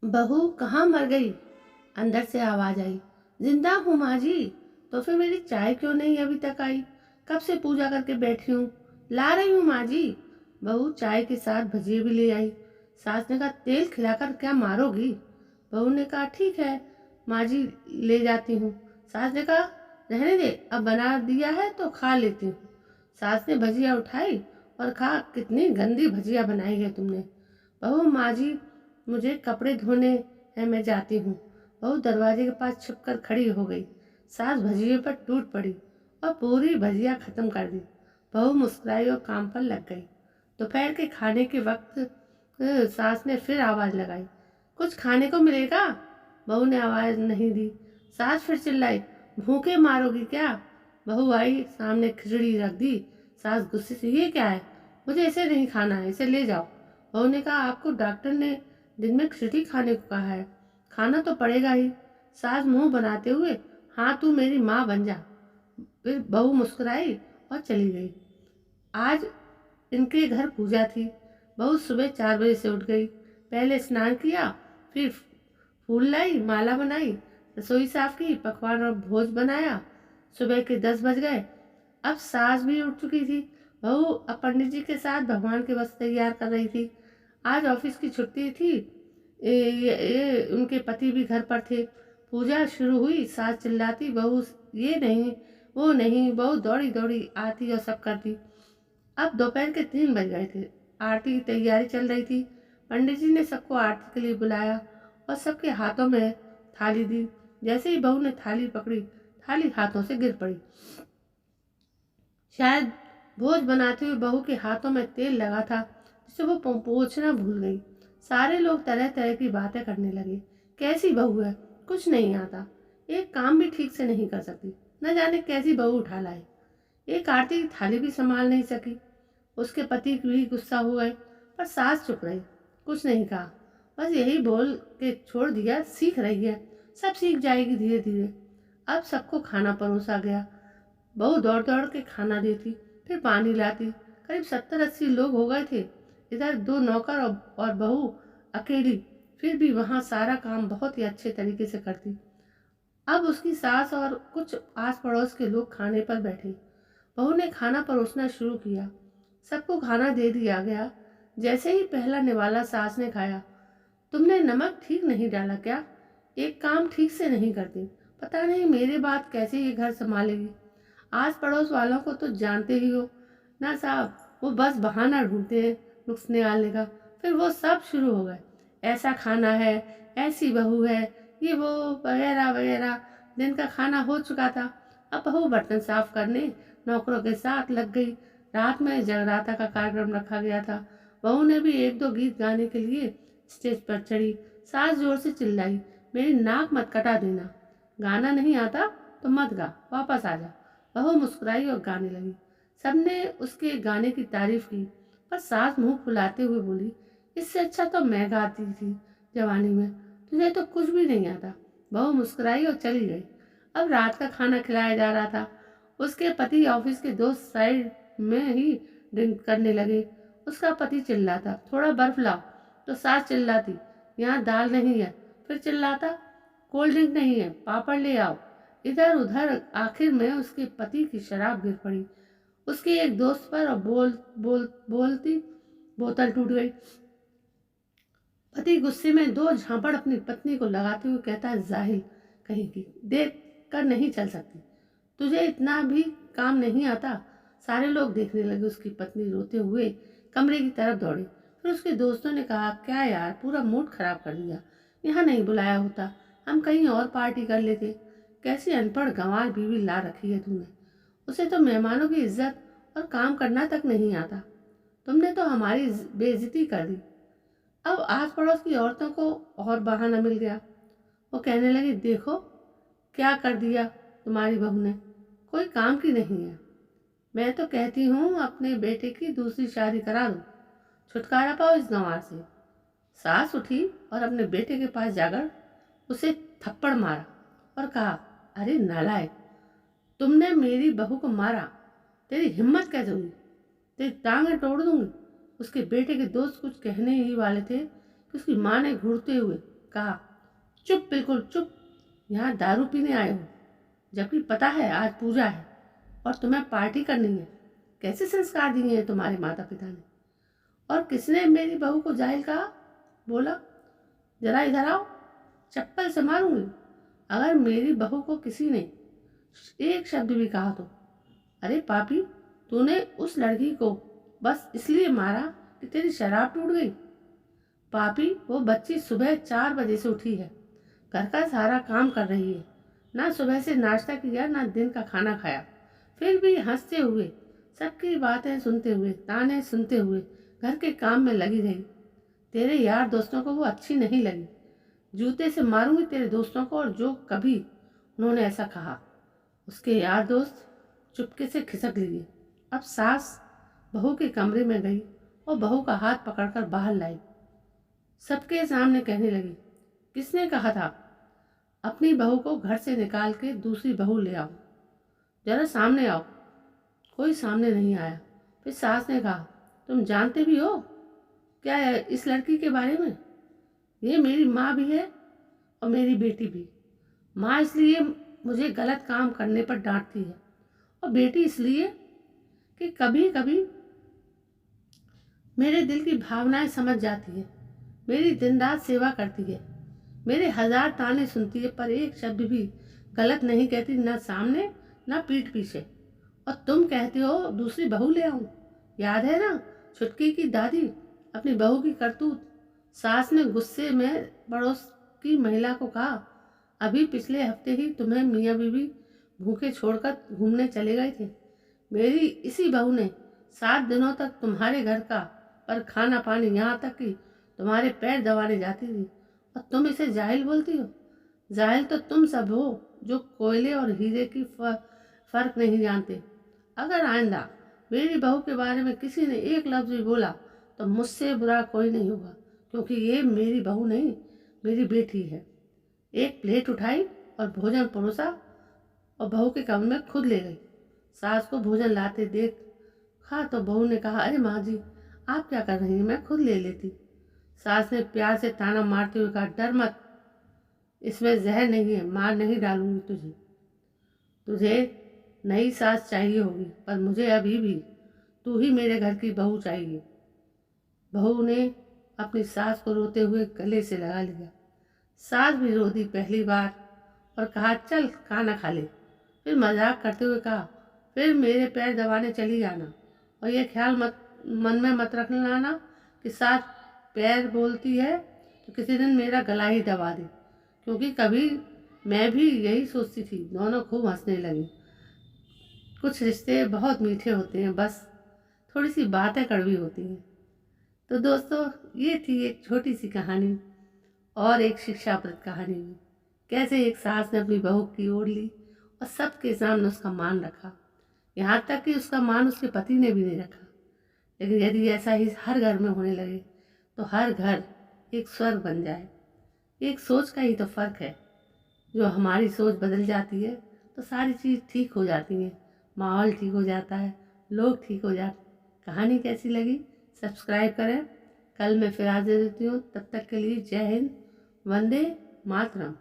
बहू कहाँ मर गई? अंदर से आवाज आई। जिंदा हूँ माँ जी। तो फिर मेरी चाय क्यों नहीं अभी तक आई? कब से पूजा करके बैठी हूँ। ला रही हूँ माँ जी। बहू चाय के साथ भजिए भी ले आई। सास ने कहा तेल खिलाकर क्या मारोगी? बहू ने कहा ठीक है माँ जी, ले जाती हूँ। सास ने कहा रहने दे, अब बना दिया है तो खा लेती हूँ। सास ने भजिया उठाई और कहा कितनी गंदी भजिया बनाई है तुमने। बहू माँ जी मुझे कपड़े धोने हैं, मैं जाती हूँ। बहू दरवाजे के पास छिपकर खड़ी हो गई। सास भजिए पर टूट पड़ी और पूरी भजिया खत्म कर दी। बहू मुस्कुराई और काम पर लग गई। दोपहर के खाने के वक्त सास ने फिर आवाज लगाई, कुछ खाने को मिलेगा? बहू ने आवाज नहीं दी। सास फिर चिल्लाई, भूखे मारोगी क्या? बहू आई, सामने खिचड़ी रख दी। सास गुस्से से, ये क्या है? मुझे इसे नहीं खाना है, इसे ले जाओ। बहू ने कहा आपको डॉक्टर ने दिन में खिचड़ी खाने को कहा है, खाना तो पड़ेगा ही। सास मुंह बनाते हुए, हाँ तू मेरी माँ बन जा। फिर बहू मुस्कुराई और चली गई। आज इनके घर पूजा थी। बहू सुबह 4 बजे से उठ गई। पहले स्नान किया, फिर फूल लाई, माला बनाई, रसोई साफ की, पकवान और भोज बनाया। सुबह के 10 बज गए। अब सास भी उठ चुकी थी। बहू अब पंडित जी के साथ भगवान के वस्त्र तैयार कर रही थी। आज ऑफिस की छुट्टी थी। उनके पति भी घर पर थे। पूजा शुरू हुई। सास चिल्लाती, बहू ये नहीं वो नहीं। बहू दौड़ी दौड़ी आती और सब करती। अब दोपहर के 3 बज गए थे। आरती की तैयारी चल रही थी। पंडित जी ने सबको आरती के लिए बुलाया और सबके हाथों में थाली दी। जैसे ही बहू ने थाली पकड़ी, थाली हाथों से गिर पड़ी। शायद भोज बनाते हुए बहू के हाथों में तेल लगा था, जिसे वो पोंछना भूल गई। सारे लोग तरह तरह की बातें करने लगे। कैसी बहू है, कुछ नहीं आता, एक काम भी ठीक से नहीं कर सकती, न जाने कैसी बहू उठा लाए। एक आरती की थाली भी संभाल नहीं सकी। उसके पति भी गुस्सा हो गए, पर सास चुप रही, कुछ नहीं कहा। बस यही बोल के छोड़ दिया, सीख रही है, सब सीख जाएगी धीरे धीरे। अब सबको खाना परोसा गया। बहू दौड़ दौड़ के खाना देती, फिर पानी लाती। करीब 70-80 लोग हो गए थे। इधर 2 नौकर और बहू अकेली, फिर भी वहाँ सारा काम बहुत ही अच्छे तरीके से करती। अब उसकी सास और कुछ आस पड़ोस के लोग खाने पर बैठे। बहू ने खाना परोसना शुरू किया। सबको खाना दे दिया गया। जैसे ही पहला निवाला सास ने खाया, तुमने नमक ठीक नहीं डाला क्या? एक काम ठीक से नहीं करती, पता नहीं मेरे बाद कैसे ये घर संभालेगी। आस पड़ोस वालों को तो जानते ही हो ना साहब, वो बस बहाना ढूंढते हैं नुक्स निकालने का। फिर वो सब शुरू हो गए, ऐसा खाना है, ऐसी बहू है, ये वो वगैरह वगैरह। दिन का खाना हो चुका था। अब बहू बर्तन साफ करने नौकरों के साथ लग गई। रात में जगराता का कार्यक्रम रखा गया था। बहू ने भी 1-2 गीत गाने के लिए स्टेज पर चढ़ी। सास जोर से चिल्लाई, मेरी नाक मत कटा देना, गाना नहीं आता तो मत गा, वापस आ जा। बहू मुस्कुराई और गाने लगी। सबने उसके गाने की तारीफ की, पर सास मुंह फुलाते हुए बोली, इससे अच्छा तो मैं गाती थी जवानी में, तुझे तो कुछ भी नहीं आता। बहू मुस्कुराई और चली गई। अब रात का खाना खिलाया जा रहा था। उसके पति ऑफिस के दोस्त साइड में ही ड्रिंक करने लगे। उसका पति चिल्लाता, थोड़ा बर्फ लाओ, तो सास चिल्लाती, यहाँ दाल नहीं है। फिर चिल्लाता, कोल्ड ड्रिंक नहीं है, पापड़ ले आओ। इधर उधर, आखिर में उसके पति की शराब गिर पड़ी उसके एक दोस्त पर और बोलती बोतल टूट गई। पति गुस्से में 2 झापड़ अपनी पत्नी को लगाते हुए कहता है, जाहिल कहीं की, देख कर नहीं चल सकती, तुझे इतना भी काम नहीं आता। सारे लोग देखने लगे। उसकी पत्नी रोते हुए कमरे की तरफ दौड़ी। फिर उसके दोस्तों ने कहा, क्या यार, पूरा मूड खराब कर दिया, यहाँ नहीं बुलाया होता, हम कहीं और पार्टी कर लेते। कैसी अनपढ़ गंवार बीवी ला रखी है तुमने, उसे तो मेहमानों की इज्जत और काम करना तक नहीं आता। तुमने तो हमारी बेइज्जती कर दी। अब आस पड़ोस की औरतों को और बहाना मिल गया। वो कहने लगी, देखो क्या कर दिया तुम्हारी बहू ने, कोई काम की नहीं है। मैं तो कहती हूँ अपने बेटे की दूसरी शादी करा दो, छुटकारा पाओ इस गंवार से। सास उठी और अपने बेटे के पास जाकर उसे थप्पड़ मारा और कहा, अरे नालायक, तुमने मेरी बहू को मारा, तेरी हिम्मत कैसे हुई, तेरी टांगें तोड़ दूंगी। उसके बेटे के दोस्त कुछ कहने ही वाले थे कि उसकी माँ ने घूरते हुए कहा, चुप, बिल्कुल चुप, यहाँ दारू पीने आए हो, जबकि पता है आज पूजा है और तुम्हें पार्टी करनी है। कैसे संस्कार दिए हैं तुम्हारे माता पिता ने? और किसने मेरी बहू को जाहिल कहा? बोला, जरा इधर आओ, चप्पल से मारूंगी अगर मेरी बहू को किसी ने एक शब्द भी कहा तो। अरे पापी, तूने उस लड़की को बस इसलिए मारा कि तेरी शराब टूट गई? पापी, वो बच्ची सुबह 4 बजे से उठी है, घर का सारा काम कर रही है, ना सुबह से नाश्ता किया ना दिन का खाना खाया, फिर भी हंसते हुए, सबकी बातें सुनते हुए, ताने सुनते हुए घर के काम में लगी रही। तेरे यार दोस्तों को वो अच्छी नहीं लगी। जूते से मारूंगी तेरे दोस्तों को, और जो कभी उन्होंने ऐसा कहा। उसके यार दोस्त चुपके से खिसक लिए। अब सास बहू के कमरे में गई और बहू का हाथ पकड़कर बाहर लाई। सबके सामने कहने लगी, किसने कहा था अपनी बहू को घर से निकाल के दूसरी बहू ले आओ? जरा सामने आओ। कोई सामने नहीं आया। फिर सास ने कहा, तुम जानते भी हो क्या है इस लड़की के बारे में? ये मेरी माँ भी है और मेरी बेटी भी। माँ इसलिए मुझे गलत काम करने पर डांटती है, और बेटी इसलिए कि कभी कभी मेरे दिल की भावनाएं समझ जाती है। मेरी दिन रात सेवा करती है, मेरे 1000 ताने सुनती है, पर एक शब्द भी गलत नहीं कहती, ना सामने ना पीठ पीछे। और तुम कहते हो दूसरी बहू ले आऊं? याद है ना छुटकी की दादी, अपनी बहू की करतूत? सास ने गुस्से में पड़ोस की महिला को कहा, अभी पिछले हफ्ते ही तुम्हें मियाँ बीवी भूखे छोड़कर घूमने चले गए थे। मेरी इसी बहू ने 7 दिनों तक तुम्हारे घर का पर खाना पानी, यहाँ तक कि तुम्हारे पैर दबाने जाती थी, और तुम इसे जाहिल बोलती हो? जाहिल तो तुम सब हो जो कोयले और हीरे की फर्क नहीं जानते। अगर आइंदा मेरी बहू के बारे में किसी ने एक लफ्ज़ भी बोला तो मुझसे बुरा कोई नहीं होगा, क्योंकि ये मेरी बहू नहीं, मेरी बेटी है। एक प्लेट उठाई और भोजन परोसा और बहू के कमरे में खुद ले गई। सास को भोजन लाते देखा तो बहू ने कहा, अरे माँ जी, आप क्या कर रही हैं, मैं खुद ले लेती। सास ने प्यार से ताना मारते हुए कहा, डर मत, इसमें जहर नहीं है, मार नहीं डालूंगी तुझे। तुझे नई सास चाहिए होगी, पर मुझे अभी भी तू ही मेरे घर की बहू चाहिए। बहू ने अपनी सास को रोते हुए गले से लगा लिया। सास भी रो दी पहली बार और कहा, चल खाना खा ले। फिर मजाक करते हुए कहा, फिर मेरे पैर दबाने चली जाना, और ये ख्याल मन में मत रखना कि सास पैर बोलती है तो किसी दिन मेरा गला ही दबा दे, क्योंकि कभी मैं भी यही सोचती थी। दोनों खूब हंसने लगी। कुछ रिश्ते बहुत मीठे होते हैं, बस थोड़ी सी बातें कड़वी होती हैं। तो दोस्तों, ये थी एक छोटी सी कहानी और एक शिक्षाप्रद कहानी भी। कैसे एक सास ने अपनी बहू की ओर ली और सबके सामने उसका मान रखा, यहाँ तक कि उसका मान उसके पति ने भी नहीं रखा। लेकिन यदि ऐसा ही हर घर में होने लगे तो हर घर एक स्वर्ग बन जाए। एक सोच का ही तो फर्क है। जो हमारी सोच बदल जाती है तो सारी चीज़ ठीक हो जाती है, माहौल ठीक हो जाता है, लोग ठीक हो जाते हैं। कहानी कैसी लगी सब्सक्राइब करें। कल मैं फिर हाजिर रहती हूँ। तब तक के लिए जय हिंद, वंदे मातरम।